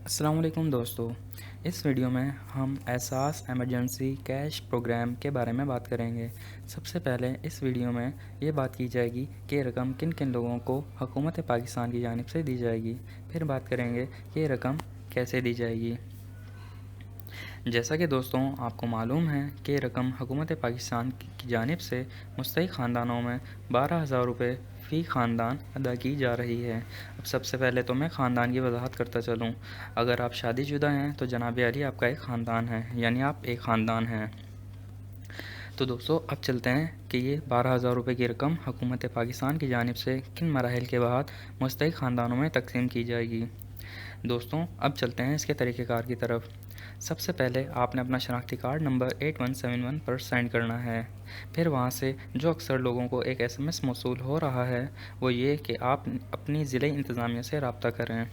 السلام علیکم دوستو، اس ویڈیو میں ہم احساس ایمرجنسی کیش پروگرام کے بارے میں بات کریں گے۔ سب سے پہلے اس ویڈیو میں یہ بات کی جائے گی کہ یہ رقم کن کن لوگوں کو حکومت پاکستان کی جانب سے دی جائے گی۔ پھر بات کریں گے کہ یہ رقم کیسے دی جائے گی۔ جیسا کہ دوستوں آپ کو معلوم ہے کہ یہ رقم حکومت پاکستان کی جانب سے مستحق خاندانوں میں 12,000 روپے فی خاندان ادا کی جا رہی ہے۔ اب سب سے پہلے تو میں خاندان کی وضاحت کرتا چلوں۔ اگر آپ شادی شدہ ہیں تو جناب علی آپ کا ایک خاندان ہے، یعنی آپ ایک خاندان ہیں۔ تو دوستو اب چلتے ہیں کہ یہ 12,000 روپے کی رقم حکومت پاکستان کی جانب سے کن مراحل کے بعد مستحق خاندانوں میں تقسیم کی جائے گی۔ دوستوں اب چلتے ہیں اس کے طریقہ کار کی طرف۔ سب سے پہلے آپ نے اپنا شناختی کارڈ نمبر 8171 پر سینڈ کرنا ہے۔ پھر وہاں سے جو اکثر لوگوں کو ایک SMS موصول ہو رہا ہے وہ یہ کہ آپ اپنی ضلعی انتظامیہ سے رابطہ کریں۔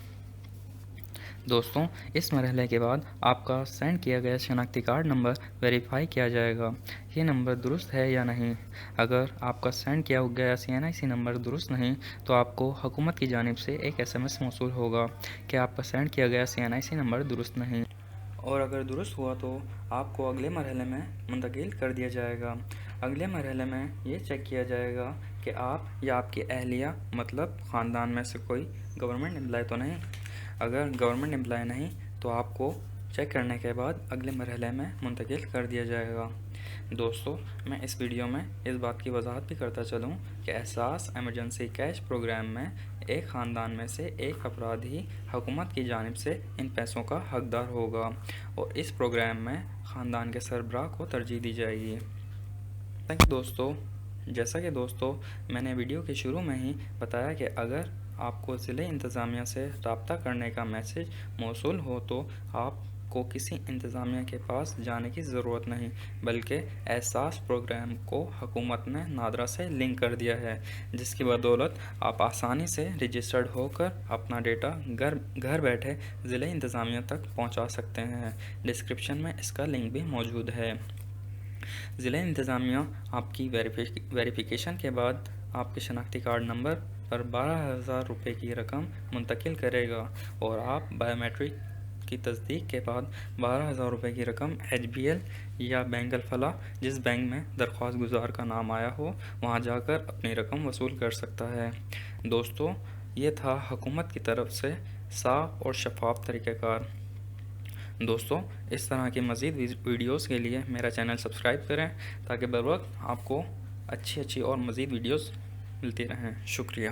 دوستوں اس مرحلے کے بعد آپ کا سینڈ کیا گیا شناختی کارڈ نمبر ویریفائی کیا جائے گا، یہ نمبر درست ہے یا نہیں۔ اگر آپ کا سینڈ کیا گیا CNIC نمبر درست نہیں تو آپ کو حکومت کی جانب سے ایک SMS موصول ہوگا کہ آپ کا سینڈ کیا گیا CNIC نمبر درست نہیں، اور اگر درست ہوا تو آپ کو اگلے مرحلے میں منتقل کر دیا جائے گا۔ اگلے مرحلے میں یہ چیک کیا جائے گا کہ آپ یا آپ کی اہلیہ مطلب خاندان میں سے کوئی گورنمنٹ امپلائی تو نہیں۔ اگر گورنمنٹ امپلائی نہیں تو آپ کو چیک کرنے کے بعد اگلے مرحلے میں منتقل کر دیا جائے گا۔ دوستو میں اس ویڈیو میں اس بات کی وضاحت بھی کرتا چلوں کہ احساس ایمرجنسی کیش پروگرام میں ایک خاندان میں سے ایک افراد ہی حکومت کی جانب سے ان پیسوں کا حقدار ہوگا، اور اس پروگرام میں خاندان کے سربراہ کو ترجیح دی جائے گی۔ دوستو جیسا کہ میں نے ویڈیو کے شروع میں ہی بتایا کہ اگر آپ کو ضلعی انتظامیہ سے رابطہ کرنے کا میسج موصول ہو تو آپ کو کسی انتظامیہ کے پاس جانے کی ضرورت نہیں، بلکہ احساس پروگرام کو حکومت نے نادرا سے لنک کر دیا ہے، جس کی بدولت آپ آسانی سے رجسٹرڈ ہو کر اپنا ڈیٹا گھر بیٹھے ضلعی انتظامیہ تک پہنچا سکتے ہیں۔ ڈسکرپشن میں اس کا لنک بھی موجود ہے۔ ضلع انتظامیہ آپ کی ویریفیکیشن کے بعد آپ کے شناختی کارڈ نمبر پر 12,000 روپے کی رقم منتقل کرے گا، اور آپ بائیو میٹرک کی تصدیق کے بعد 12,000 روپے کی رقم HBL یا بینک الفلاح جس بینک میں درخواست گزار کا نام آیا ہو وہاں جا کر اپنی رقم وصول کر سکتا ہے۔ دوستو یہ تھا حکومت کی طرف سے صاف اور شفاف طریقہ کار۔ دوستو اس طرح کی مزید ویڈیوز کے لیے میرا چینل سبسکرائب کریں تاکہ بر وقت آپ کو اچھی اور مزید ویڈیوز ملتی رہیں۔ شکریہ۔